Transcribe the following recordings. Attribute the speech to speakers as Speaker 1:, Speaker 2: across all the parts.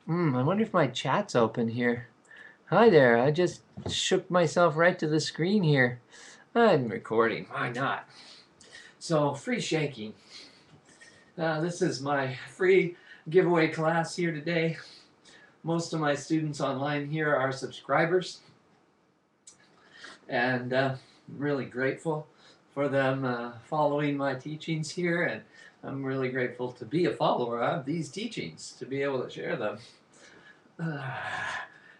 Speaker 1: I wonder if my chat's open here. Hi there, I just shook myself right to the screen here. I'm recording, why not? So, free shaking. This is my free giveaway class here today. Most of my students online here are subscribers, and I'm really grateful for them following my teachings here, and I'm really grateful to be a follower of these teachings, to be able to share them.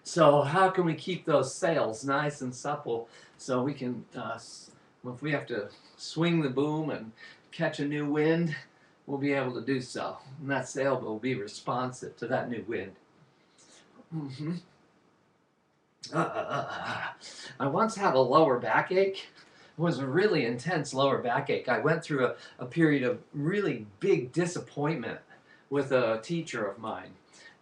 Speaker 1: So how can we keep those sails nice and supple so we can, if we have to swing the boom and catch a new wind, we'll be able to do so. And that sail will be responsive to that new wind. Mm-hmm. I once had a lower backache. It was a really intense lower backache. I went through a period of really big disappointment with a teacher of mine.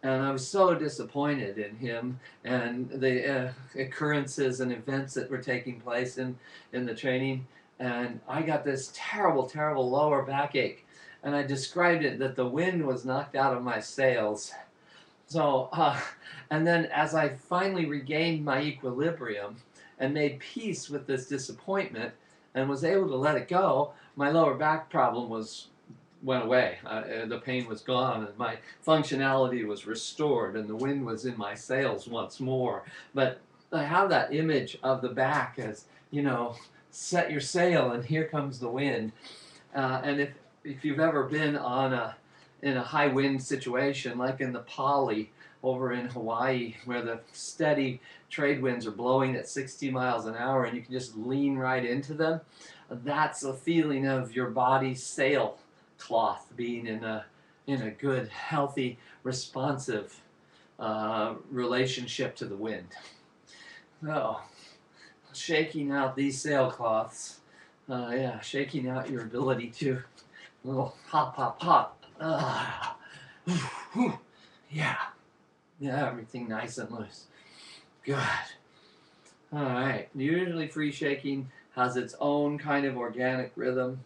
Speaker 1: And I was so disappointed in him and the occurrences and events that were taking place in the training. And I got this terrible, terrible lower backache. And I described it that the wind was knocked out of my sails. So, and then as I finally regained my equilibrium and made peace with this disappointment and was able to let it go, my lower back problem went away. The pain was gone and my functionality was restored and the wind was in my sails once more. But I have that image of the back as, set your sail and here comes the wind. And if you've ever been in a high wind situation, like in the Pali over in Hawaii, where the steady trade winds are blowing at 60 miles an hour and you can just lean right into them, that's a feeling of your body's sail cloth being in a good, healthy, responsive relationship to the wind. So, shaking out these sailcloths, shaking out your ability to little hop, hop, hop. Yeah, everything nice and loose. Good. All right. Usually, free shaking has its own kind of organic rhythm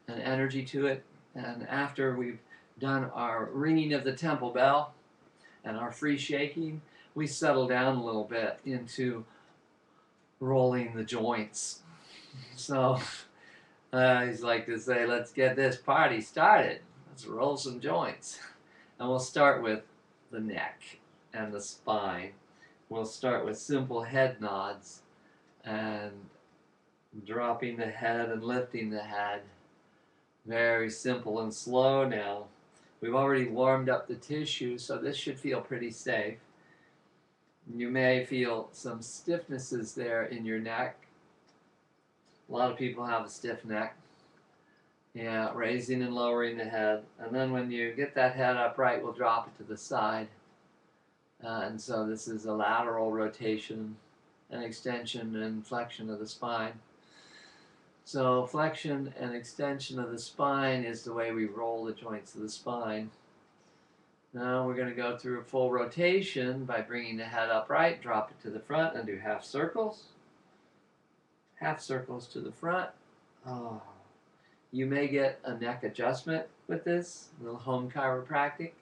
Speaker 1: and energy to it. And after we've done our ringing of the temple bell and our free shaking, we settle down a little bit into rolling the joints. So I always like to say, let's get this party started. Let's roll some joints. And we'll start with the neck and the spine. We'll start with simple head nods and dropping the head and lifting the head. Very simple and slow now. We've already warmed up the tissue, so this should feel pretty safe. You may feel some stiffnesses there in your neck. A lot of people have a stiff neck. Yeah, raising and lowering the head. And then when you get that head upright, we'll drop it to the side. And so this is a lateral rotation and extension and flexion of the spine. So flexion and extension of the spine is the way we roll the joints of the spine. Now we're going to go through a full rotation by bringing the head upright, drop it to the front, and do half circles. Half circles to the front. Oh. You may get a neck adjustment with this, a little home chiropractic.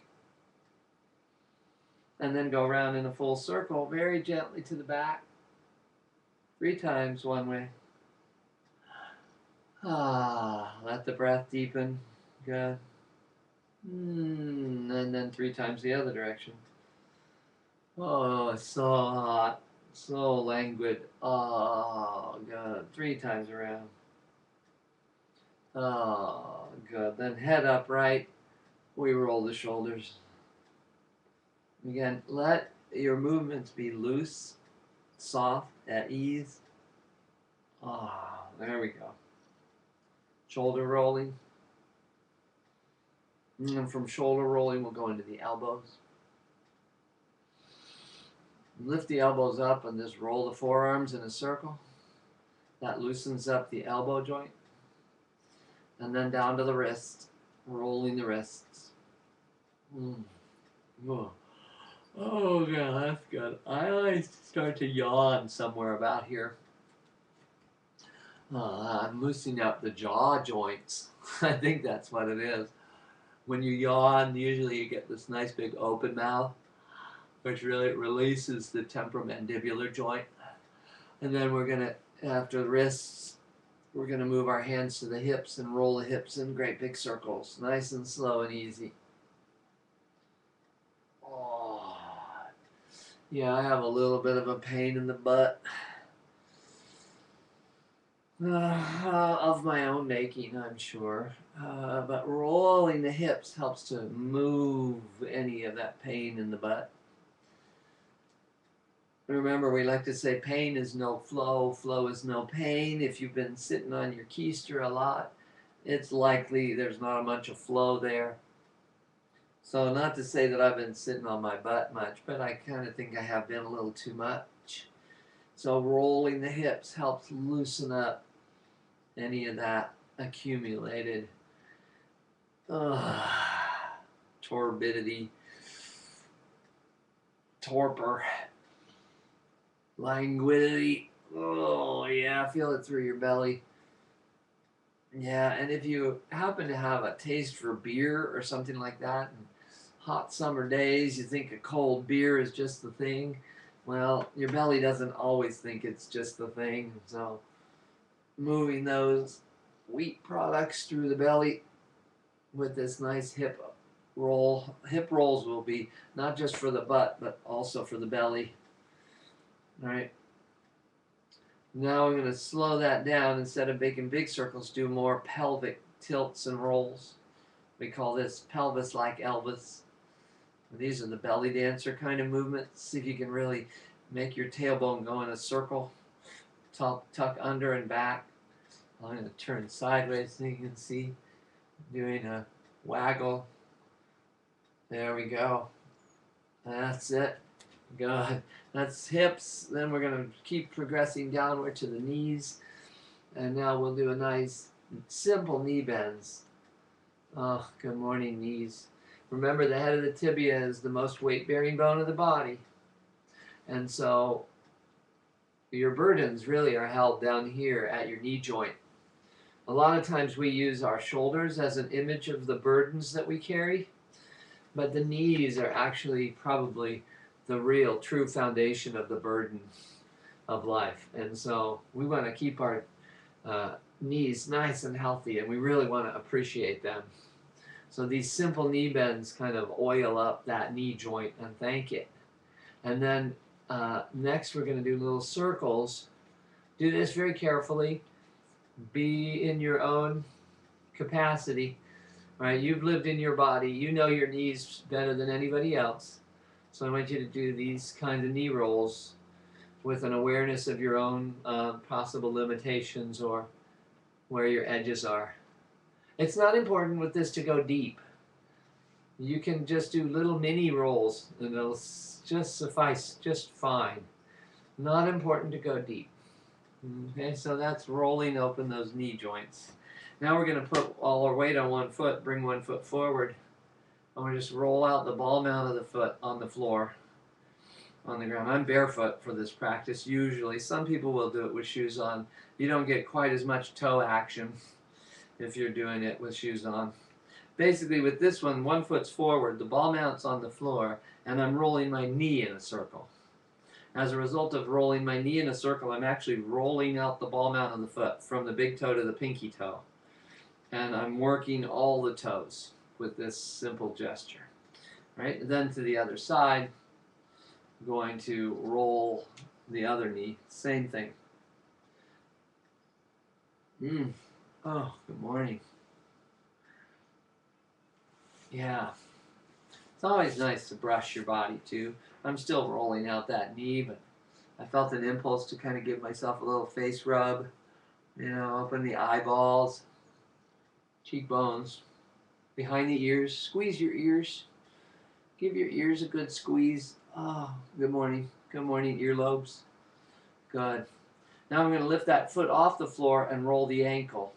Speaker 1: And then go around in a full circle very gently to the back. 3 times one way. Let the breath deepen. Good. And then 3 times the other direction. Oh, it's so hot. So languid. Oh, good. 3 times around. Oh, good. Then head upright. We roll the shoulders. Again, let your movements be loose, soft, at ease. There we go. Shoulder rolling. And from shoulder rolling, we'll go into the elbows. Lift the elbows up and just roll the forearms in a circle. That loosens up the elbow joint. And then down to the wrist, rolling the wrists. Oh, God, that's good. I always start to yawn somewhere about here. I'm loosening up the jaw joints. I think that's what it is. When you yawn, usually you get this nice big open mouth. which really releases the temporomandibular joint. And then we're going to, after the wrists, we're going to move our hands to the hips and roll the hips in great big circles, nice and slow and easy. Oh, yeah, I have a little bit of a pain in the butt. Of my own making, I'm sure. But rolling the hips helps to move any of that pain in the butt. Remember, we like to say pain is no flow, flow is no pain. If you've been sitting on your keister a lot, it's likely there's not a bunch of flow there. So not to say that I've been sitting on my butt much, but I kind of think I have been a little too much. So rolling the hips helps loosen up any of that accumulated turbidity, torpor, languidity. Oh yeah, feel it through your belly. Yeah, and if you happen to have a taste for beer or something like that, and hot summer days, you think a cold beer is just the thing. Well, your belly doesn't always think it's just the thing. So moving those wheat products through the belly with this nice hip roll. Hip rolls will be not just for the butt, but also for the belly. All right. Now we're going to slow that down. Instead of making big circles, do more pelvic tilts and rolls. We call this pelvis like Elvis. These are the belly dancer kind of movements. See if you can really make your tailbone go in a circle. Tuck under and back. I'm going to turn sideways so you can see. Doing a waggle. There we go. That's it. Good. That's hips. Then we're going to keep progressing downward to the knees. And now we'll do a nice, simple knee bends. Oh, good morning, knees. Remember, the head of the tibia is the most weight-bearing bone of the body. And so your burdens really are held down here at your knee joint. A lot of times we use our shoulders as an image of the burdens that we carry, but the knees are actually probably the real, true foundation of the burden of life. And so we want to keep our knees nice and healthy, and we really want to appreciate them. So these simple knee bends kind of oil up that knee joint and thank it. And then next we're going to do little circles. Do this very carefully. Be in your own capacity. Right? You've lived in your body. You know your knees better than anybody else. So I want you to do these kinds of knee rolls with an awareness of your own possible limitations or where your edges are. It's not important with this to go deep. You can just do little mini rolls and it'll just suffice just fine. Not important to go deep. Okay, so that's rolling open those knee joints. Now we're going to put all our weight on one foot, bring one foot forward. I'm going to just roll out the ball mount of the foot on the floor, on the ground. I'm barefoot for this practice usually. Some people will do it with shoes on. You don't get quite as much toe action if you're doing it with shoes on. Basically with this one foot's forward, the ball mount's on the floor, and I'm rolling my knee in a circle. As a result of rolling my knee in a circle, I'm actually rolling out the ball mount of the foot from the big toe to the pinky toe. And I'm working all the toes with this simple gesture. Right? And then to the other side, I'm going to roll the other knee. Same thing. Oh, good morning. Yeah. It's always nice to brush your body too. I'm still rolling out that knee, but I felt an impulse to kind of give myself a little face rub. You know, open the eyeballs, cheekbones, behind the ears. Squeeze your ears. Give your ears a good squeeze. Oh, good morning. Good morning, earlobes. Good. Now I'm going to lift that foot off the floor and roll the ankle.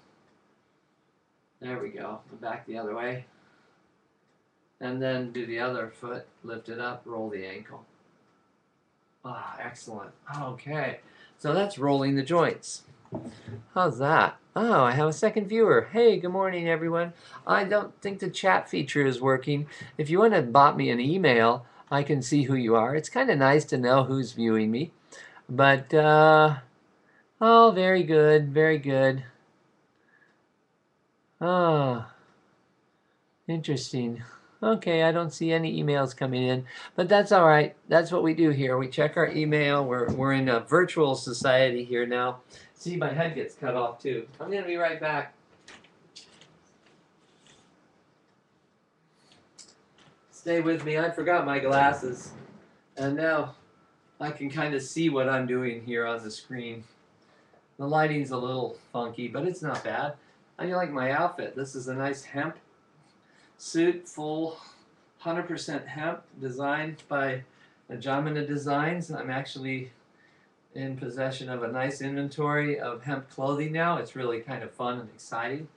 Speaker 1: There we go. Back the other way. And then do the other foot. Lift it up, roll the ankle. Ah, excellent. Okay. So that's rolling the joints. How's that? Oh, I have a second viewer. Hey, good morning, everyone. I don't think the chat feature is working. If you want to bot me an email, I can see who you are. It's kind of nice to know who's viewing me. But, oh, very good, very good. Ah, interesting. Okay, I don't see any emails coming in, but that's all right. That's what we do here. We check our email. We're in a virtual society here now. See, my head gets cut off too. I'm going to be right back. Stay with me. I forgot my glasses, and now I can kind of see what I'm doing here on the screen. The lighting's a little funky, but it's not bad. How do you like my outfit? This is a nice hemp suit, full 100% hemp, designed by Jamina Designs. I'm actually in possession of a nice inventory of hemp clothing now. It's really kind of fun and exciting.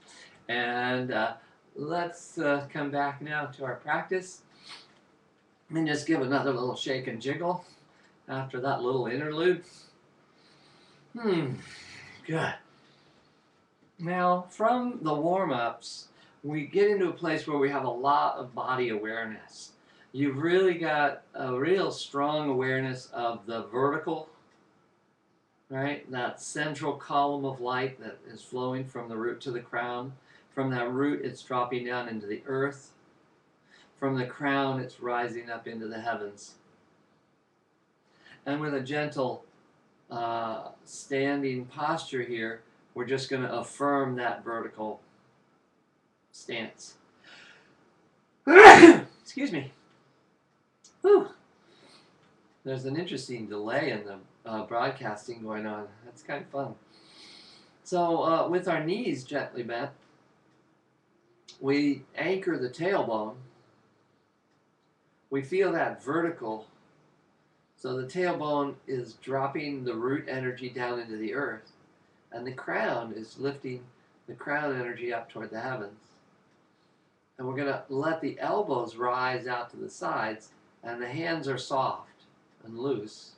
Speaker 1: And let's come back now to our practice. And just give another little shake and jiggle after that little interlude. Good. Now, from the warm-ups, we get into a place where we have a lot of body awareness. You've really got a real strong awareness of the vertical, right? That central column of light that is flowing from the root to the crown. From that root, it's dropping down into the earth. From the crown, it's rising up into the heavens. And with a gentle standing posture here, we're just going to affirm that vertical stance. Excuse me. Whew. There's an interesting delay in the broadcasting going on. That's kind of fun. So with our knees gently bent, we anchor the tailbone. We feel that vertical. So the tailbone is dropping the root energy down into the earth, and the crown is lifting the crown energy up toward the heavens. And we're going to let the elbows rise out to the sides, and the hands are soft and loose.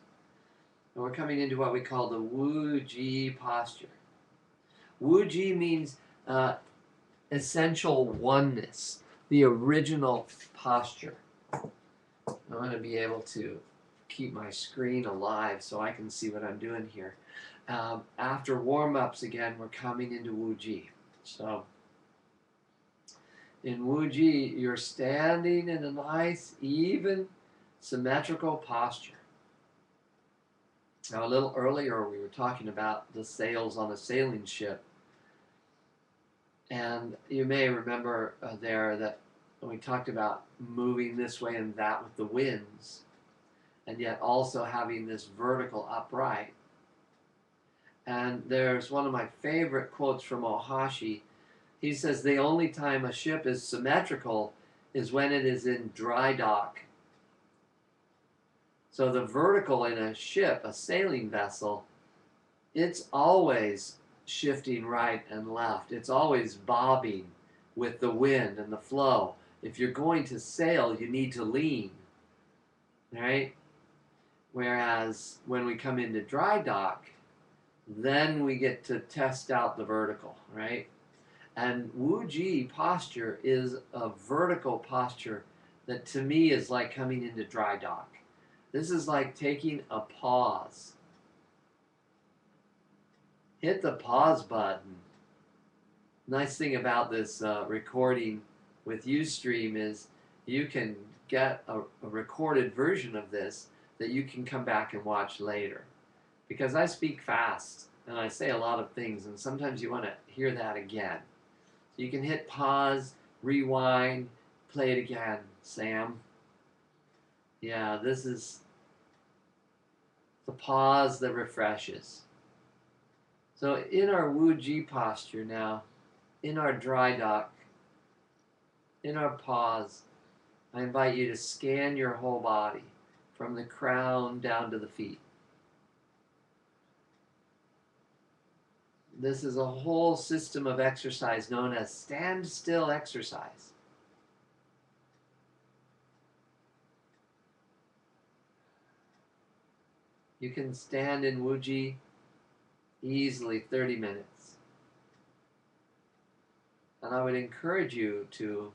Speaker 1: And we're coming into what we call the Wu Ji posture. Wu Ji means essential oneness, the original posture. I want to be able to keep my screen alive so I can see what I'm doing here. After warm-ups again, we're coming into Wu Ji. So in Wu Ji, you're standing in a nice, even, symmetrical posture. Now, a little earlier, we were talking about the sails on a sailing ship. And you may remember there that we talked about moving this way and that with the winds, and yet also having this vertical upright. And there's one of my favorite quotes from Ohashi. He says, the only time a ship is symmetrical is when it is in dry dock. So the vertical in a ship, a sailing vessel, it's always shifting right and left. It's always bobbing with the wind and the flow. If you're going to sail, you need to lean, right? Whereas when we come into dry dock, then we get to test out the vertical, right? And Wu Ji posture is a vertical posture that to me is like coming into dry dock. This is like taking a pause. Hit the pause button. Nice thing about this recording with Ustream is you can get a recorded version of this that you can come back and watch later. Because I speak fast and I say a lot of things, and sometimes you want to hear that again. So you can hit pause, rewind, play it again, Sam. Yeah, this is the pause that refreshes. So in our Wu Ji posture now, in our dry dock, in our pause, I invite you to scan your whole body from the crown down to the feet. This is a whole system of exercise known as standstill exercise. You can stand in Wu Ji easily 30 minutes. And I would encourage you to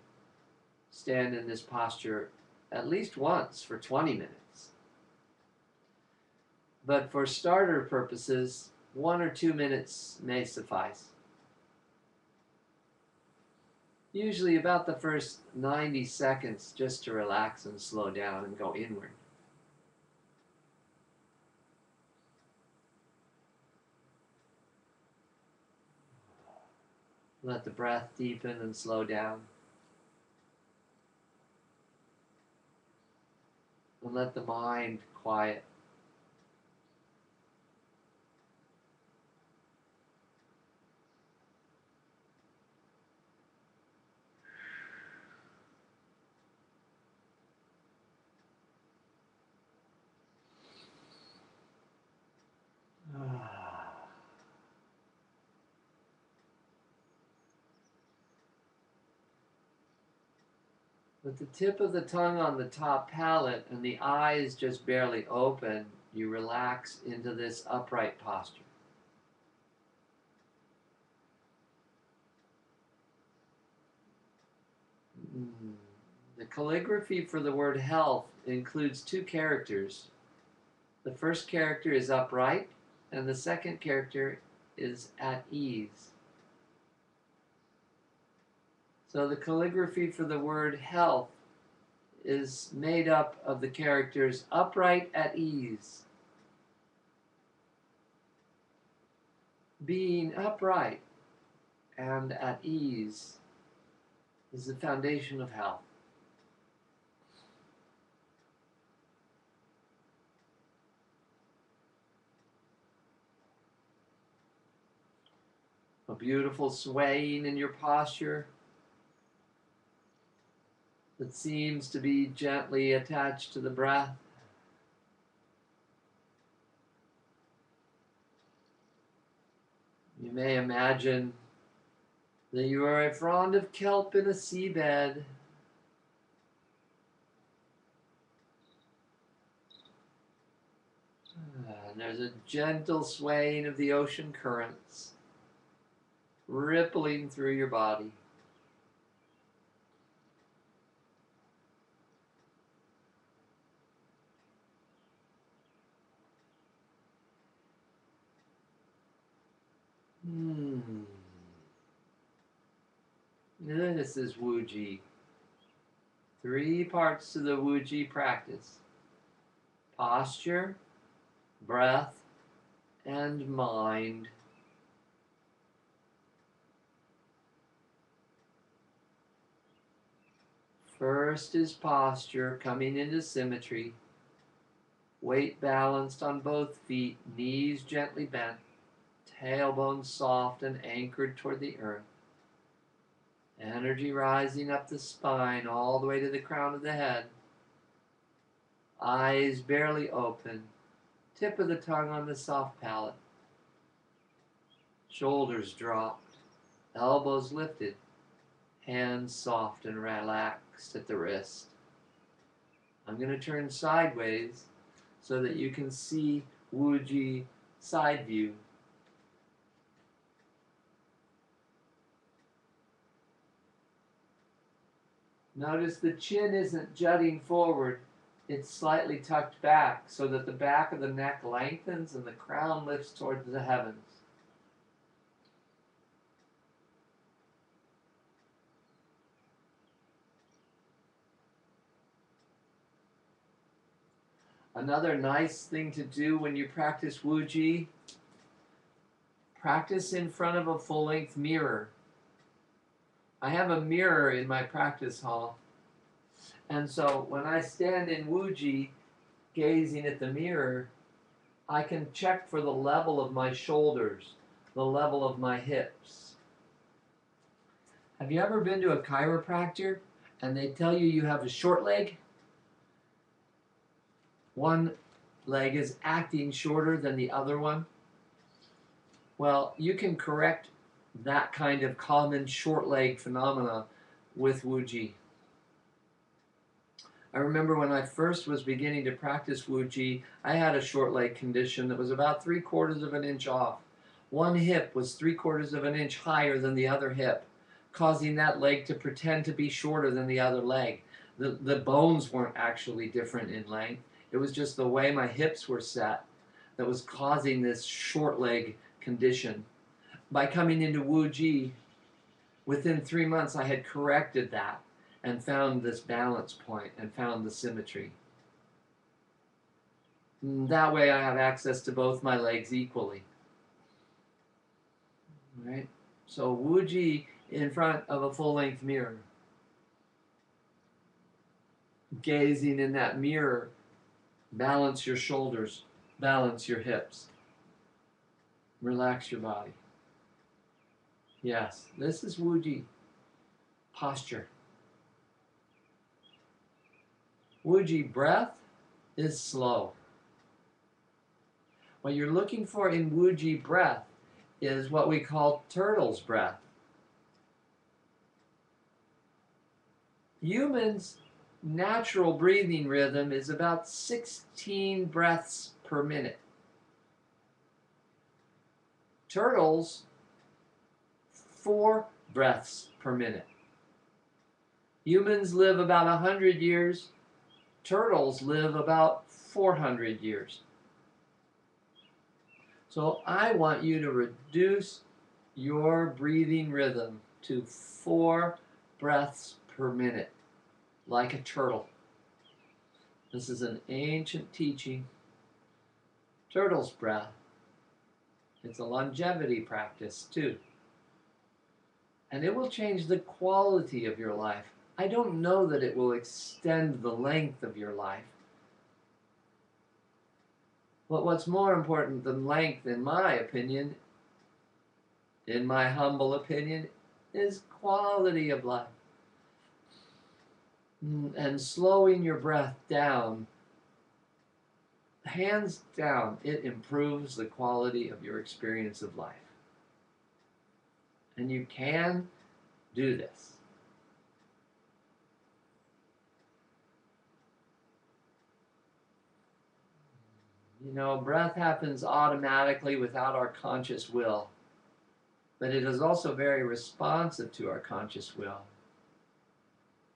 Speaker 1: stand in this posture at least once for 20 minutes. But for starter purposes, 1 or 2 minutes may suffice. Usually about the first 90 seconds just to relax and slow down and go inward. Let the breath deepen and slow down. And let the mind quiet. With the tip of the tongue on the top palate and the eyes just barely open, you relax into this upright posture. The calligraphy for the word health includes 2 characters. The first character is upright, and the second character is at ease. So the calligraphy for the word health is made up of the characters upright, at ease. Being upright and at ease is the foundation of health. A beautiful swaying in your posture that seems to be gently attached to the breath. You may imagine that you are a frond of kelp in a seabed. And there's a gentle swaying of the ocean currents rippling through your body. This is Wu-Ji. 3 parts to the Wu-Ji practice: posture, breath, and mind. First is posture, coming into symmetry. Weight balanced on both feet, knees gently bent, tailbone soft and anchored toward the earth. Energy rising up the spine all the way to the crown of the head. Eyes barely open, tip of the tongue on the soft palate. Shoulders dropped, elbows lifted, hands soft and relaxed at the wrist. I'm going to turn sideways so that you can see Wu-Ji side view. Notice the chin isn't jutting forward, it's slightly tucked back so that the back of the neck lengthens and the crown lifts towards the heavens. Another nice thing to do when you practice Wu-Ji, practice in front of a full-length mirror. I have a mirror in my practice hall, and so when I stand in Wu-Ji gazing at the mirror, I can check for the level of my shoulders, the level of my hips. Have you ever been to a chiropractor and they tell you you have a short leg? One leg is acting shorter than the other one. Well, you can correct that kind of common short leg phenomena with Wu-Ji. I remember when I first was beginning to practice Wu-Ji, I had a short leg condition that was about 3/4 of an inch off. One hip was 3/4 of an inch higher than the other hip, causing that leg to pretend to be shorter than the other leg. The bones weren't actually different in length. It was just the way my hips were set that was causing this short leg condition. By coming into Wu Ji, within 3 months I had corrected that and found this balance point and found the symmetry. And that way I have access to both my legs equally. Right? So Wu Ji in front of a full-length mirror. Gazing in that mirror, balance your shoulders, balance your hips. Relax your body. Yes, this is Wu Ji. Posture. Wu Ji breath is slow. What you're looking for in Wu Ji breath is what we call turtle's breath. Humans' natural breathing rhythm is about 16 breaths per minute. Turtles, 4 breaths per minute. Humans live about 100 years. Turtles live about 400 years. So I want you to reduce your breathing rhythm to 4 breaths per minute, like a turtle. This is an ancient teaching. Turtle's breath. It's a longevity practice too. And it will change the quality of your life. I don't know that it will extend the length of your life. But what's more important than length, in my opinion, in my humble opinion, is quality of life. And slowing your breath down, hands down, it improves the quality of your experience of life. And you can do this. You know, breath happens automatically without our conscious will, but it is also very responsive to our conscious will.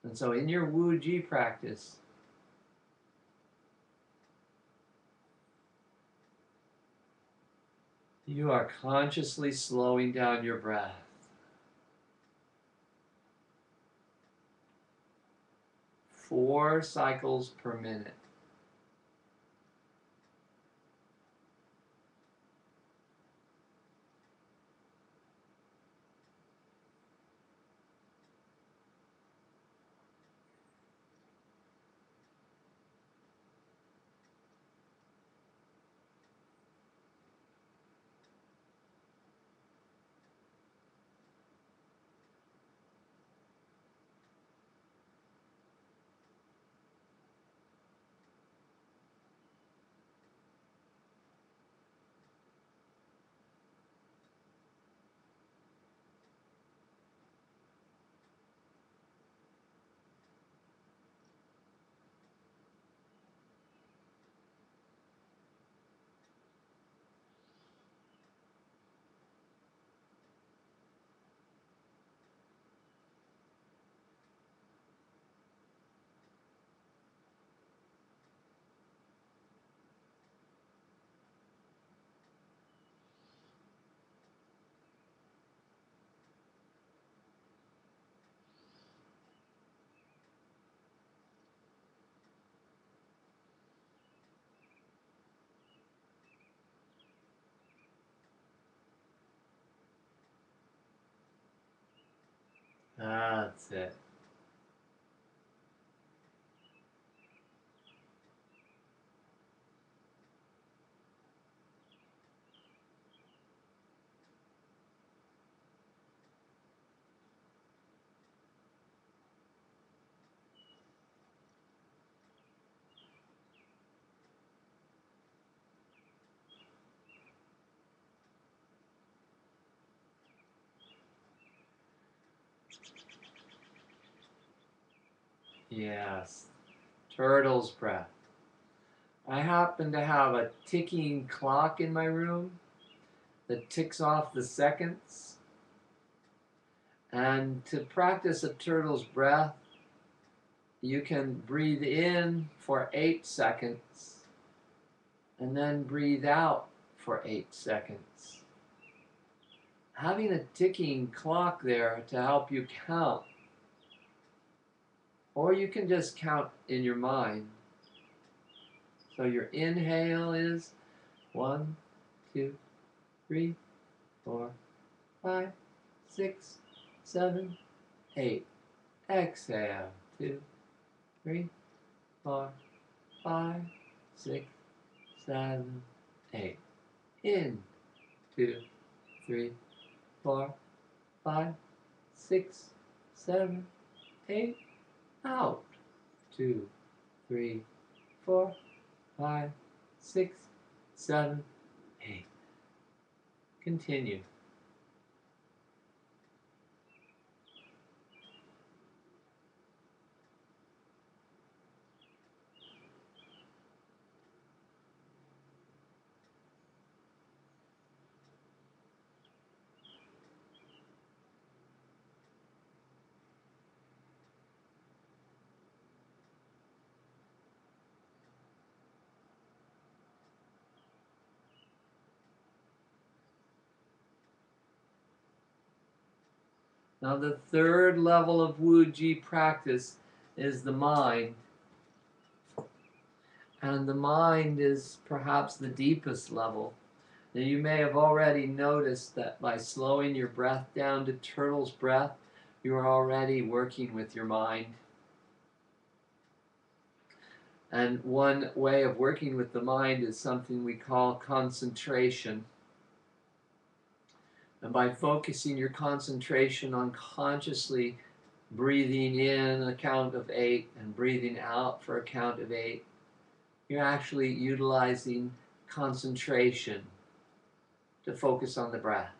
Speaker 1: And so in your Wu Ji practice, you are consciously slowing down your breath. 4 cycles per minute. That's it. Yes. Turtle's breath. I happen to have a ticking clock in my room that ticks off the seconds. And to practice a turtle's breath, you can breathe in for 8 seconds and then breathe out for 8 seconds. Having a ticking clock there to help you count. Or you can just count in your mind. So your inhale is 1, 2, 3, 4, 5, 6, 7, 8. Exhale, 2, 3, 4, 5, 6, 7, 8. In, 2, 3, 4, 5, 6, 7, 8. Out, 2, 3, 4, 5, 6, 7, 8. Continue. Now the third level of Wu Ji practice is the mind. And the mind is perhaps the deepest level. Now you may have already noticed that by slowing your breath down to turtle's breath, you are already working with your mind. And one way of working with the mind is something we call concentration. And by focusing your concentration on consciously breathing in a count of 8 and breathing out for a count of 8, you're actually utilizing concentration to focus on the breath.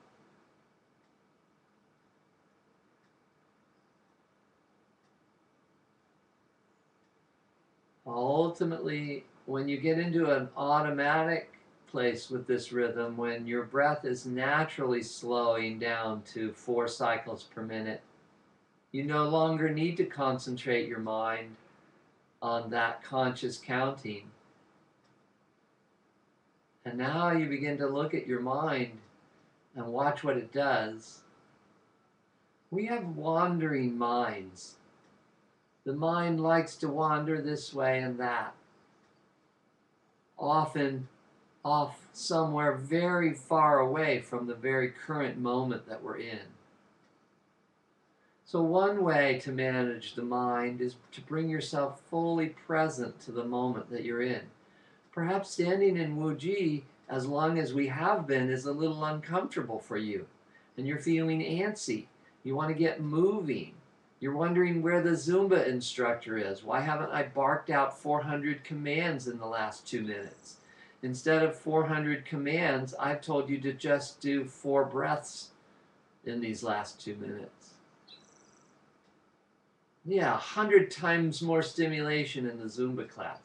Speaker 1: Ultimately, when you get into an automatic place with this rhythm, when your breath is naturally slowing down to 4 cycles per minute, you no longer need to concentrate your mind on that conscious counting. And now you begin to look at your mind and watch what it does. We have wandering minds. The mind likes to wander this way and that, often off somewhere very far away from the very current moment that we're in. So one way to manage the mind is to bring yourself fully present to the moment that you're in. Perhaps standing in Wu Ji as long as we have been is a little uncomfortable for you, and you're feeling antsy. You want to get moving. You're wondering where the Zumba instructor is. Why haven't I barked out 400 commands in the last 2 minutes? Instead of 400 commands, I've told you to just do 4 breaths in these last 2 minutes. Yeah, 100 times more stimulation in the Zumba class.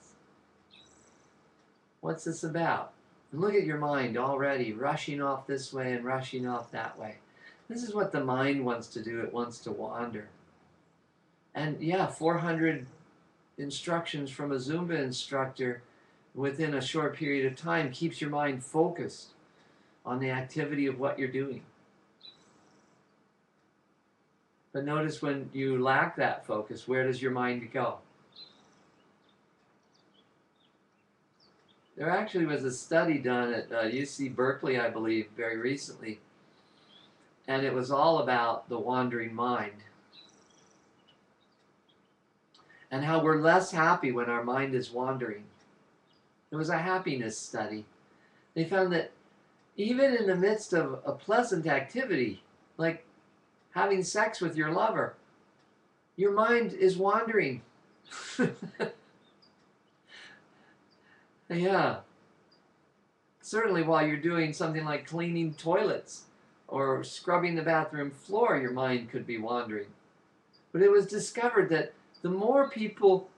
Speaker 1: What's this about? And look at your mind already rushing off this way and rushing off that way. This is what the mind wants to do. It wants to wander. And yeah, 400 instructions from a Zumba instructor within a short period of time keeps your mind focused on the activity of what you're doing. But notice when you lack that focus, where does your mind go? There actually was a study done at UC Berkeley, I believe, very recently, and it was all about the wandering mind and how we're less happy when our mind is wandering. It was a happiness study. They found that even in the midst of a pleasant activity, like having sex with your lover, your mind is wandering. Yeah. Certainly while you're doing something like cleaning toilets or scrubbing the bathroom floor, your mind could be wandering. But it was discovered that the more people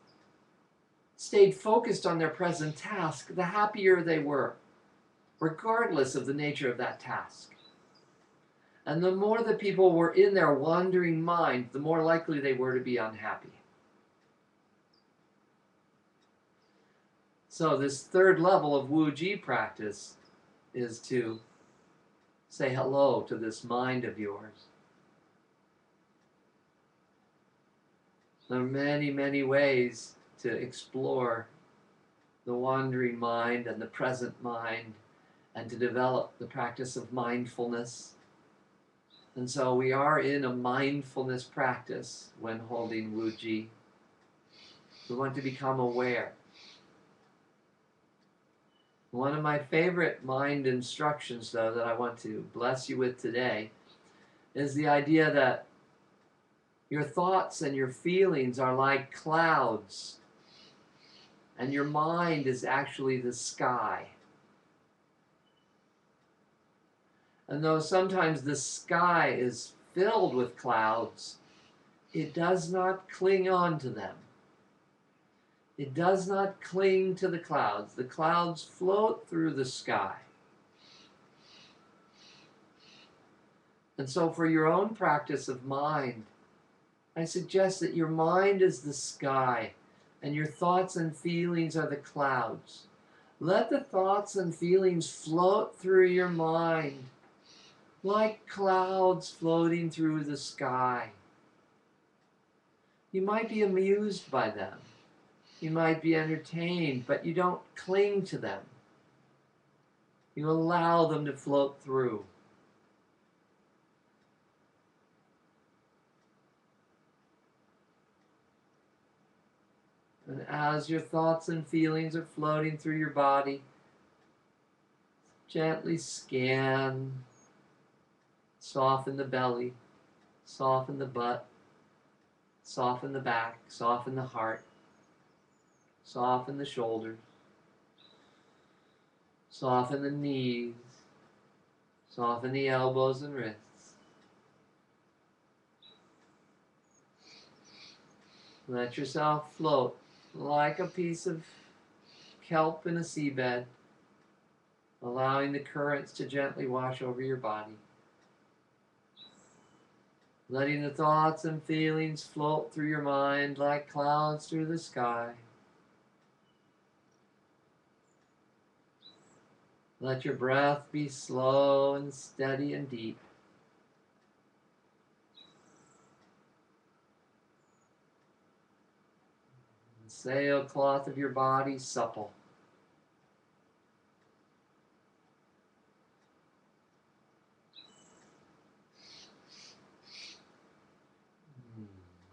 Speaker 1: stayed focused on their present task, the happier they were, regardless of the nature of that task. And the more the people were in their wandering mind, the more likely they were to be unhappy. So this third level of Wu Ji practice is to say hello to this mind of yours. There are many, many ways to explore the wandering mind and the present mind, and to develop the practice of mindfulness. And so we are in a mindfulness practice when holding Wu Ji. We want to become aware. One of my favorite mind instructions, though, that I want to bless you with today is the idea that your thoughts and your feelings are like clouds, and your mind is actually the sky. And though sometimes the sky is filled with clouds, it does not cling on to them. It does not cling to the clouds. The clouds float through the sky. And so for your own practice of mind, I suggest that your mind is the sky and your thoughts and feelings are the clouds. Let the thoughts and feelings float through your mind like clouds floating through the sky. You might be amused by them. You might be entertained, but you don't cling to them. You allow them to float through. And as your thoughts and feelings are floating through your body, gently scan, soften the belly, soften the butt, soften the back, soften the heart, soften the shoulders, soften the knees, soften the elbows and wrists. Let yourself float like a piece of kelp in a seabed, allowing the currents to gently wash over your body. Letting the thoughts and feelings float through your mind like clouds through the sky. Let your breath be slow and steady and deep. The sailcloth of your body supple.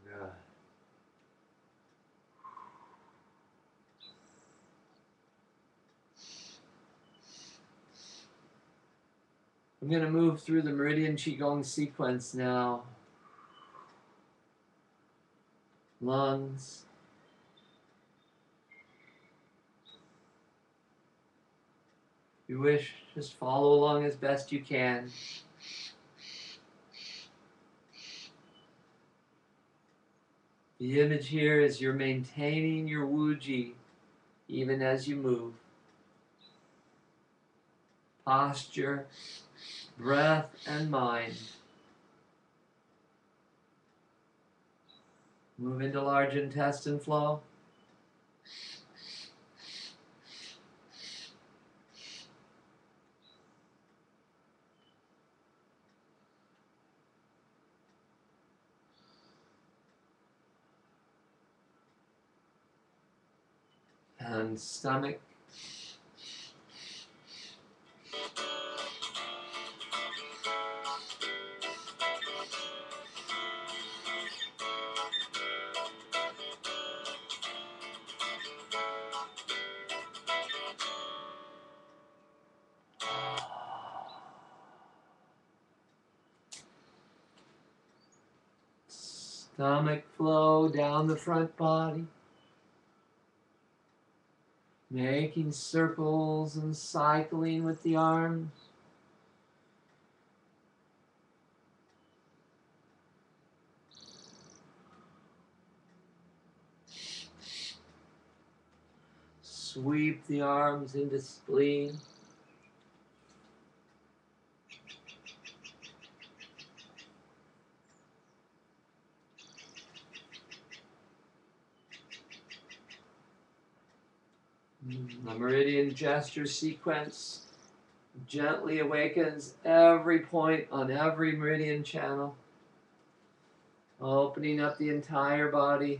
Speaker 1: Good. I'm going to move through the Meridian Qigong sequence now. Lungs. If you wish, just follow along as best you can. The image here is you're maintaining your Wu Ji even as you move. Posture, breath, and mind. Move into large intestine flow. And stomach. Stomach flow down the front body. Making circles and cycling with the arms. Sweep the arms into spleen. The meridian gesture sequence gently awakens every point on every meridian channel, opening up the entire body.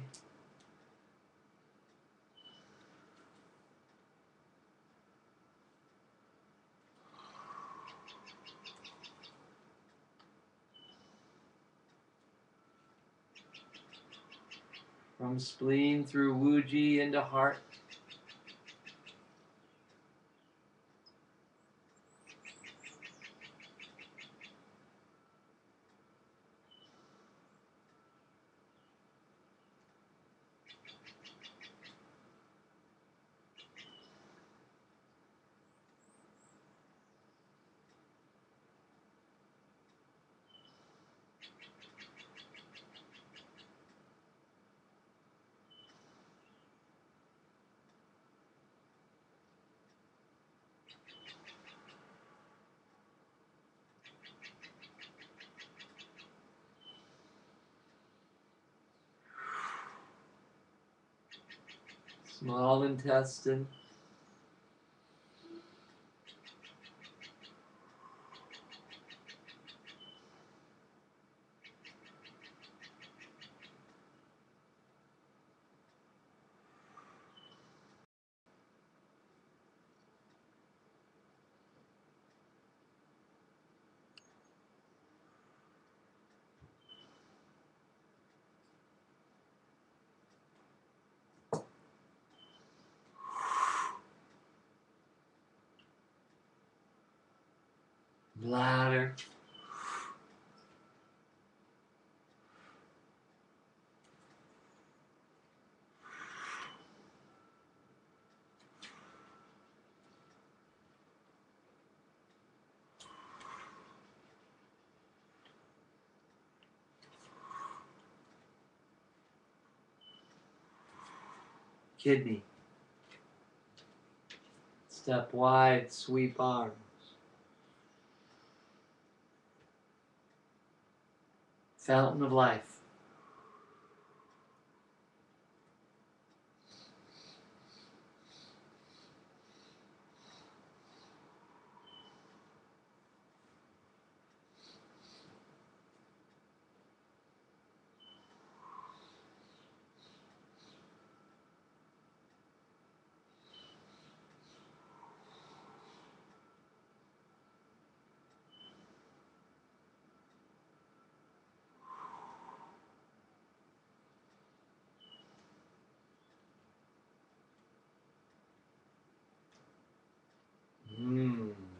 Speaker 1: From spleen through Wuji into heart. Small intestine. Bladder. Kidney. Step wide, sweep arms. Fountain of life.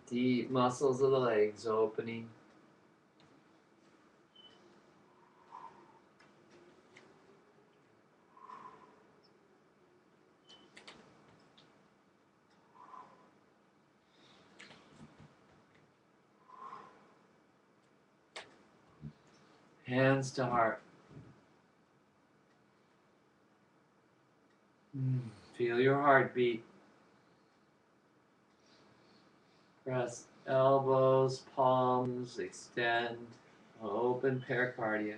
Speaker 1: Deep muscles of the legs opening. Hands to heart. Feel your heartbeat. Press elbows, palms, extend, open pericardia.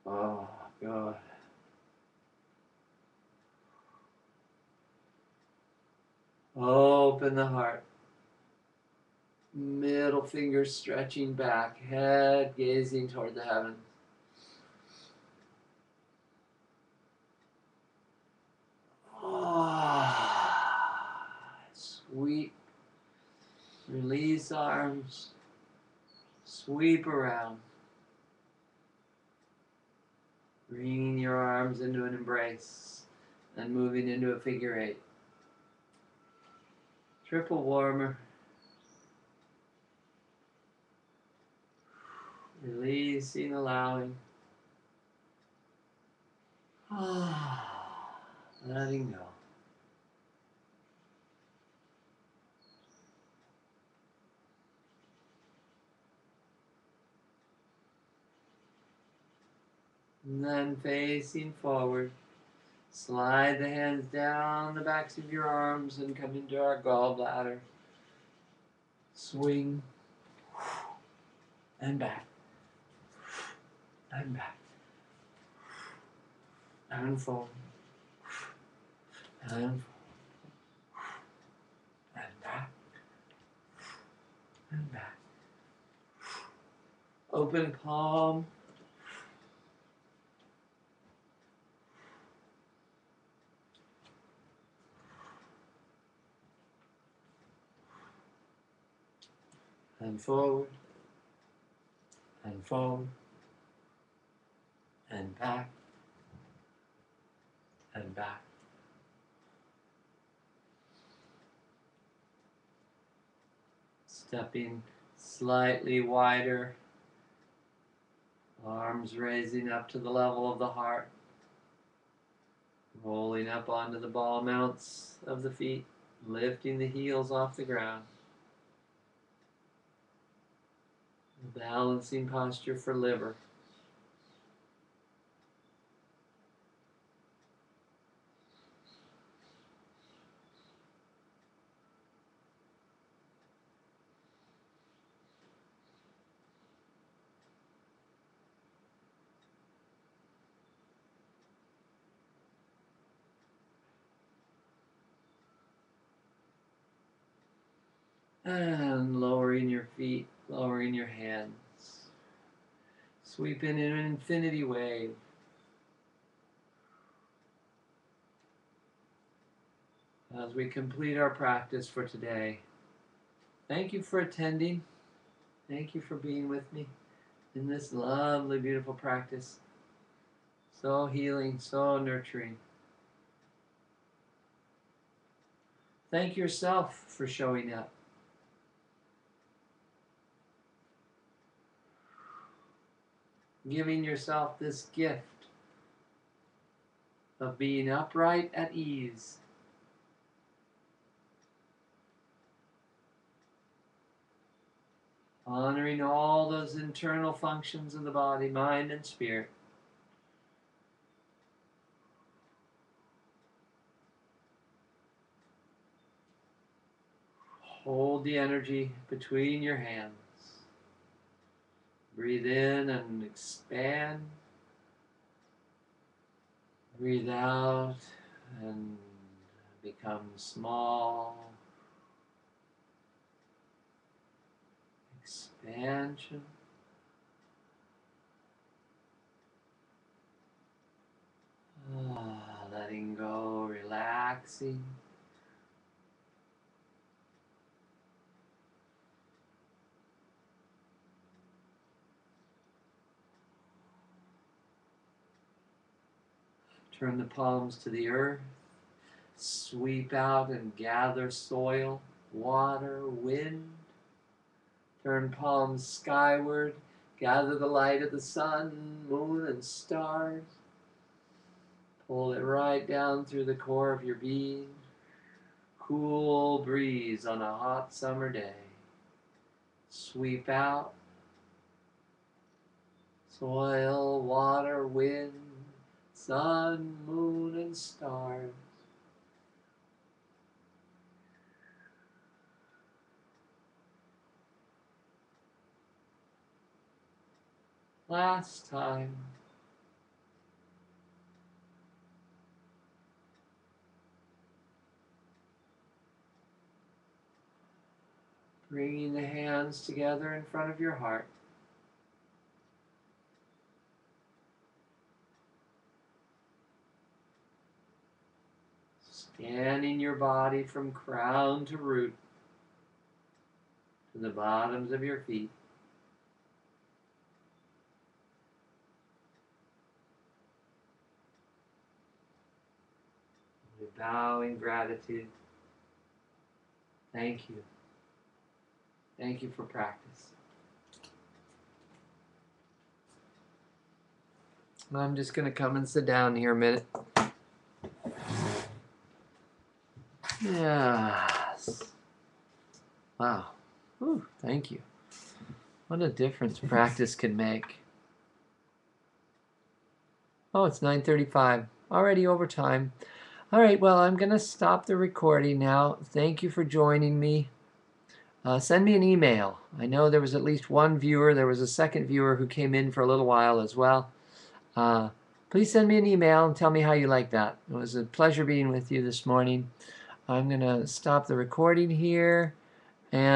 Speaker 1: Oh, God. Open the heart. Middle finger stretching back, head gazing toward the heavens. Sweep. Release arms. Sweep around. Bringing your arms into an embrace and moving into a figure eight. Triple warmer. Releasing, allowing. Letting go. And then facing forward. Slide the hands down the backs of your arms and come into our gallbladder. Swing and back, and back, and forward, and forward, and back, and back. Open palm. And forward, and forward, and back, and back. Stepping slightly wider, arms raising up to the level of the heart, rolling up onto the ball mounts of the feet, lifting the heels off the ground. Balancing posture for liver. And lowering your feet, lowering your hands. Sweep in an infinity wave. As we complete our practice for today, thank you for attending. Thank you for being with me in this lovely, beautiful practice. So healing, so nurturing. Thank yourself for showing up. Giving yourself this gift of being upright at ease. Honoring all those internal functions of the body, mind, and spirit. Hold the energy between your hands. Breathe in and expand. Breathe out and become small. Expansion. Letting go, relaxing. Turn the palms to the earth. Sweep out and gather soil, water, wind. Turn palms skyward. Gather the light of the sun, moon, and stars. Pull it right down through the core of your being. Cool breeze on a hot summer day. Sweep out. Soil, water, wind, sun, moon, and stars. Last time. Bringing the hands together in front of your heart. Scanning your body from crown to root, to the bottoms of your feet. We bow in gratitude. Thank you. Thank you for practice. I'm just going to come and sit down here a minute. Yes. Wow. Whew, thank you. What a difference practice can make. Oh, it's 9:35. Already over time. All right, well, I'm going to stop the recording now. Thank you for joining me. send me an email. I know there was at least one viewer. There was a second viewer who came in for a little while as well. Please send me an email and tell me how you like that. It was a pleasure being with you this morning. I'm going to stop the recording here and